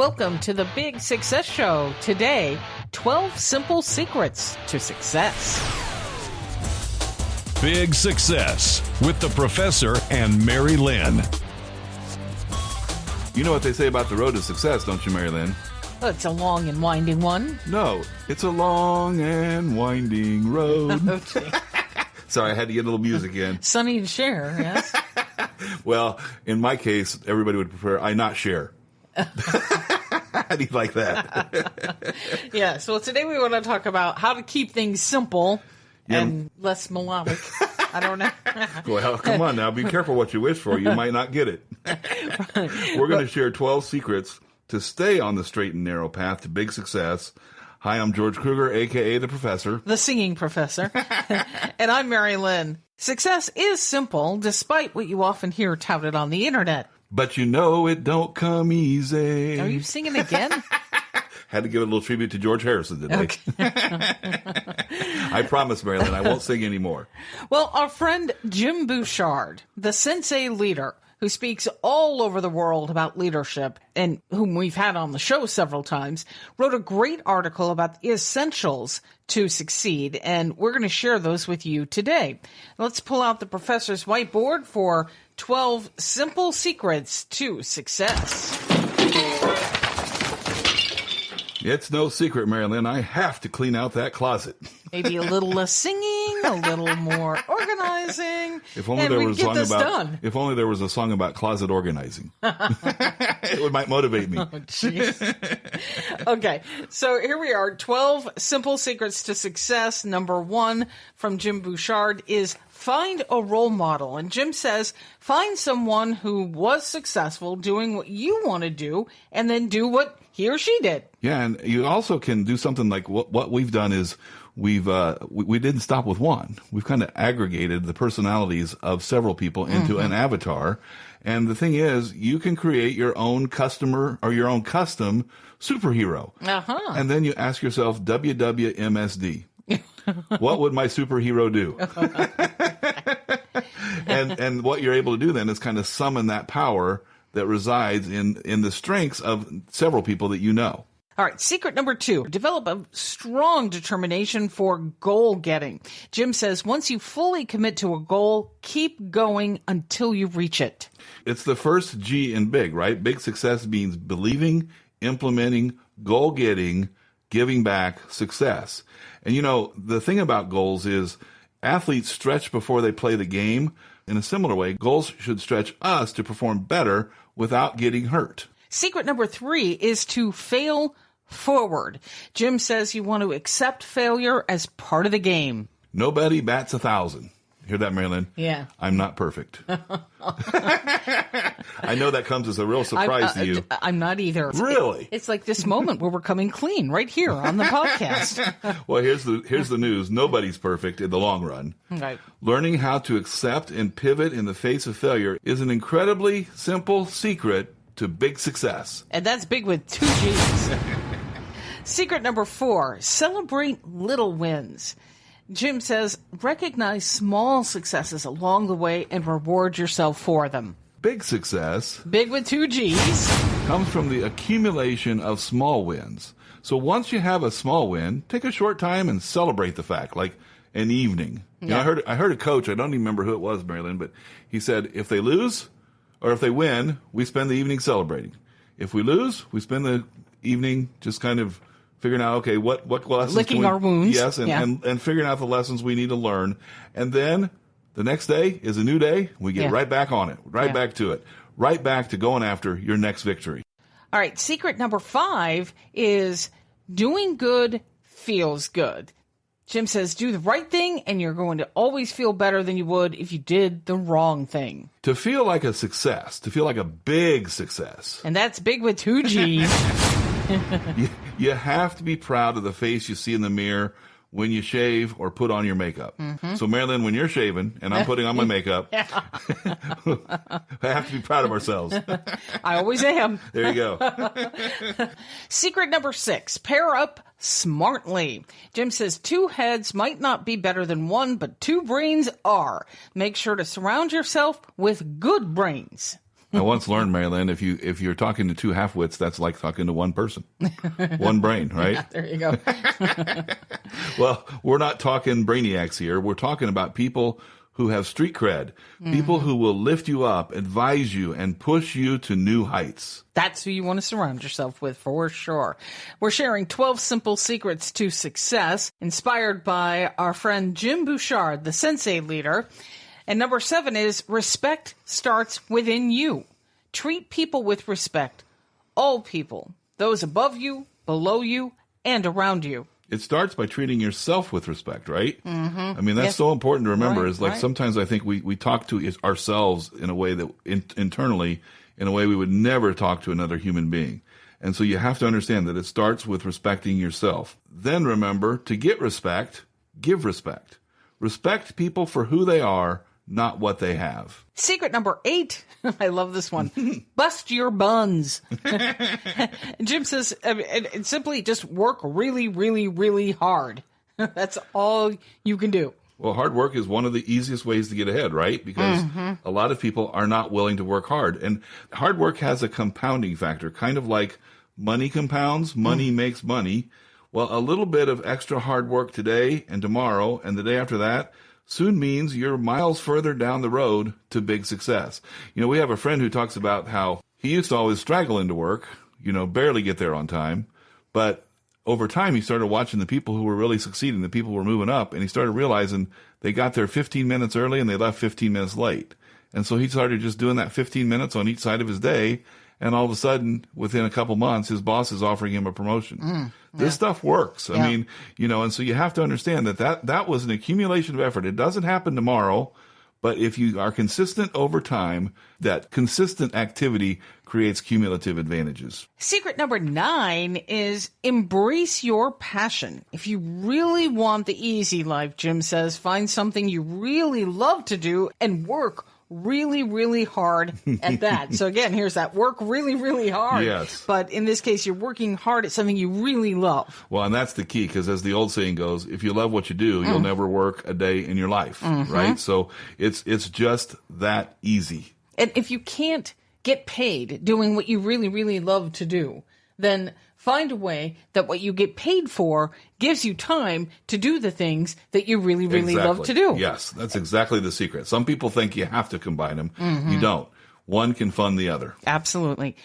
Welcome to the Big Success Show. Today, 12 simple secrets to success. Big Success with the Professor and Mary-Lynn. You know what they say about the road to success, don't you, Mary-Lynn? Well, it's a long and winding one. No, it's a long and winding road. Okay. Sorry, I had to get a little music in. Sonny and Cher, yes? Well, in my case, everybody would prefer I not share. How do you like that? Yes, well, today we want to talk about how to keep things simple and less melodic. I don't know. Well, come on now. Be careful what you wish for. You might not get it. We're going to share 12 secrets to stay on the straight and narrow path to big success. Hi, I'm George Kruger, a.k.a. the Professor. The singing professor. And I'm Mary-Lynn. Success is simple, despite what you often hear touted on the internet. But you know it don't come easy. Are you singing again? Had to give a little tribute to George Harrison today. Okay. I promise, Mary-Lynn, I won't sing anymore. Well, our friend Jim Bouchard, the Sensei leader, who speaks all over the world about leadership and whom we've had on the show several times, wrote a great article about the essentials to succeed, and we're going to share those with you today. Let's pull out the professor's whiteboard for 12 simple secrets to success. It's no secret, Mary-Lynn, I have to clean out that closet. Maybe a little less singing, a little more organizing, If only and there we was get a this song about. done. If only there was a song about closet organizing. It might motivate me. Oh, jeez. Okay, so here we are. 12 simple secrets to success. Number 1 from Jim Bouchard is find a role model. And Jim says, find someone who was successful doing what you want to do, and then do what he or she did. Yeah, and you also can do something like what we've done is we didn't stop with one. We've kind of aggregated the personalities of several people into an avatar. And the thing is, you can create your own customer or your own custom superhero. Uh-huh. And then you ask yourself, WWMSD. What would my superhero do? And what you're able to do then is kind of summon that power that resides in the strengths of several people that you know. All right, secret number 2, develop a strong determination for goal getting. Jim says, once you fully commit to a goal, keep going until you reach it. It's the first G in big, right? Big success means believing, implementing, goal getting, giving back, success. And you know, the thing about goals is athletes stretch before they play the game. In a similar way, goals should stretch us to perform better without getting hurt. Secret number 3 is to fail forward. Jim says you want to accept failure as part of the game. Nobody bats 1,000. Hear that, Mary-Lynn? Yeah. I'm not perfect. I know that comes as a real surprise to you. I'm not either. Really? It's like this moment where we're coming clean right here on the podcast. Well, here's the news. Nobody's perfect in the long run. Right. Learning how to accept and pivot in the face of failure is an incredibly simple secret to big success. And that's big with 2 G's. Secret number 4, celebrate little wins. Jim says, recognize small successes along the way and reward yourself for them. Big success, Big with 2 G's. comes from the accumulation of small wins. So once you have a small win, take a short time and celebrate the fact, like an evening. You know, I heard a coach, I don't even remember who it was, Mary-Lynn, but he said, if they lose or if they win, we spend the evening celebrating. If we lose, we spend the evening just kind of figuring out, okay, what lessons Licking our wounds. Yes, and figuring out the lessons we need to learn. And then the next day is a new day. We get right back on it, back to it, right back to going after your next victory. All right, secret number 5 is doing good feels good. Jim says, do the right thing, and you're going to always feel better than you would if you did the wrong thing. To feel like a success, to feel like a big success. And that's big with 2 G's. You have to be proud of the face you see in the mirror when you shave or put on your makeup. Mm-hmm. So, Mary-Lynn, when you're shaving and I'm putting on my makeup, I have to be proud of ourselves. I always am. There you go. Secret number 6, pair up smartly. Jim says 2 heads might not be better than 1, but 2 brains are. Make sure to surround yourself with good brains. I once learned, Mary-Lynn, if you're talking to two half-wits, that's like talking to one person, one brain, right? Yeah, there you go. Well, we're not talking brainiacs here. We're talking about people who have street cred, people who will lift you up, advise you, and push you to new heights. That's who you want to surround yourself with, for sure. We're sharing 12 simple secrets to success, inspired by our friend Jim Bouchard, the Sensei leader. And number 7 is respect starts within you. Treat people with respect. All people, those above you, below you, and around you. It starts by treating yourself with respect, right? I mean, that's so important to remember. Is like sometimes I think we talk to ourselves in a way that internally, in a way we would never talk to another human being. And so you have to understand that it starts with respecting yourself. Then remember, to get respect, give respect. Respect people for who they are, not what they have. Secret number 8. I love this one. Bust your buns. Jim says, simply just work really, really, really hard. That's all you can do. Well, hard work is one of the easiest ways to get ahead, right? Because a lot of people are not willing to work hard. And hard work has a compounding factor, kind of like money compounds, money makes money. Well, a little bit of extra hard work today and tomorrow and the day after that soon means you're miles further down the road to big success. You know, we have a friend who talks about how he used to always straggle into work, barely get there on time. But over time, he started watching the people who were really succeeding, the people who were moving up, and he started realizing they got there 15 minutes early and they left 15 minutes late. And so he started just doing that 15 minutes on each side of his day. And all of a sudden, within a couple months, his boss is offering him a promotion. This stuff works. I mean, and so you have to understand that was an accumulation of effort. It doesn't happen tomorrow, but if you are consistent over time, that consistent activity creates cumulative advantages. Secret number 9 is embrace your passion. If you really want the easy life, Jim says, find something you really love to do and work really, really hard at that. So again, here's that work really, really hard. Yes. But in this case, you're working hard at something you really love. Well, and that's the key, because as the old saying goes, if you love what you do, you'll never work a day in your life, right? So it's just that easy. And if you can't get paid doing what you really, really love to do, then find a way that what you get paid for gives you time to do the things that you really, really love to do. Yes, that's exactly the secret. Some people think you have to combine them. You don't. One can fund the other. Absolutely.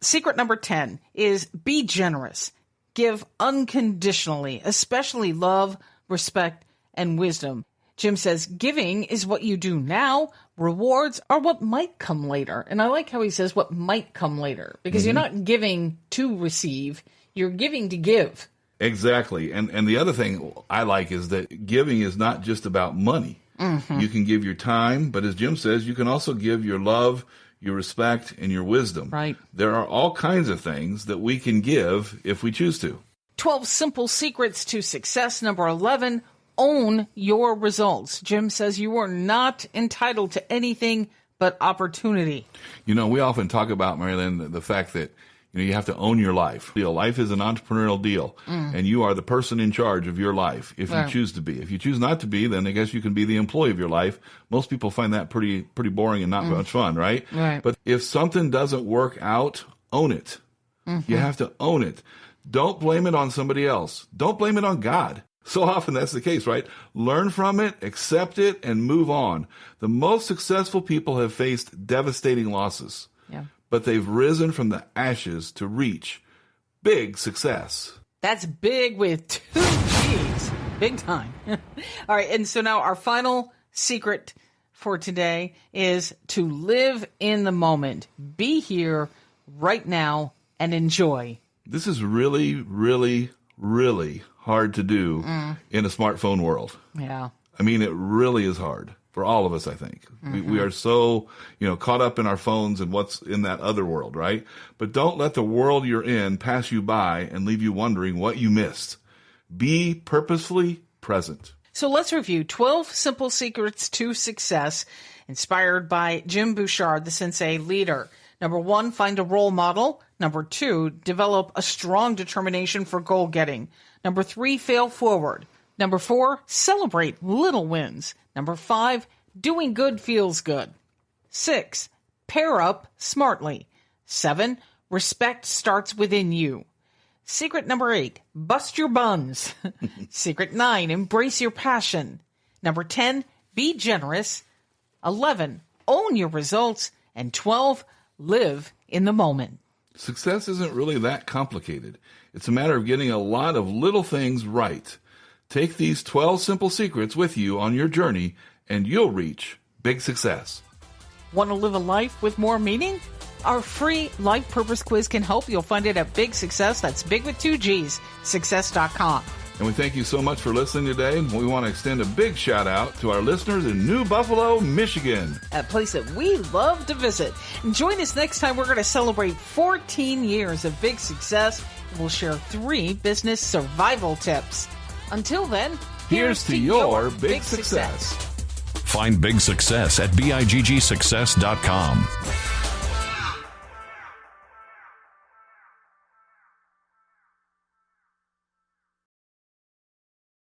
Secret number 10 is be generous. Give unconditionally, especially love, respect, and wisdom. Jim says giving is what you do now. Rewards are what might come later. And I like how he says what might come later, because you're not giving to receive, you're giving to give. Exactly. And the other thing I like is that giving is not just about money. You can give your time, but as Jim says, you can also give your love, your respect, and your wisdom. Right. There are all kinds of things that we can give if we choose to. 12 simple secrets to success. Number 11, own your results. Jim says you are not entitled to anything but opportunity. We often talk about, Mary-Lynn, the fact that you have to own your life. Life is an entrepreneurial deal, and you are the person in charge of your life if you choose to be. If you choose not to be, then I guess you can be the employee of your life. Most people find that pretty boring and not much fun, right? But if something doesn't work out, own it. You have to own it. Don't blame it on somebody else. Don't blame it on God. So often that's the case, right? Learn from it, accept it, and move on. The most successful people have faced devastating losses, but they've risen from the ashes to reach big success. That's big with 2 G's. Big time. All right, and so now our final secret for today is to live in the moment. Be here right now and enjoy. This is really, really, really hard to do in a smartphone world. Yeah. I mean, it really is hard for all of us, I think. We are so, caught up in our phones and what's in that other world, right? But don't let the world you're in pass you by and leave you wondering what you missed. Be purposefully present. So let's review 12 simple secrets to success, inspired by Jim Bouchard, the Sensei leader. Number 1, find a role model. Number 2, develop a strong determination for goal getting. Number 3, fail forward. Number 4, celebrate little wins. Number 5, doing good feels good. 6, Pair up smartly. 7, respect starts within you. Secret number 8, bust your buns. Secret 9, embrace your passion. Number 10, be generous. 11, own your results. And 12, live in the moment. Success isn't really that complicated. It's a matter of getting a lot of little things right. Take these 12 simple secrets with you on your journey, and you'll reach big success. Want to live a life with more meaning? Our free life purpose quiz can help. You'll find it at Big Success. That's big with 2 G's, success.com. And we thank you so much for listening today. We want to extend a big shout out to our listeners in New Buffalo, Michigan. A place that we love to visit. And join us next time. We're going to celebrate 14 years of big success. We'll share 3 business survival tips. Until then, here's to your big success. Find Big Success at BIGGsuccess.com.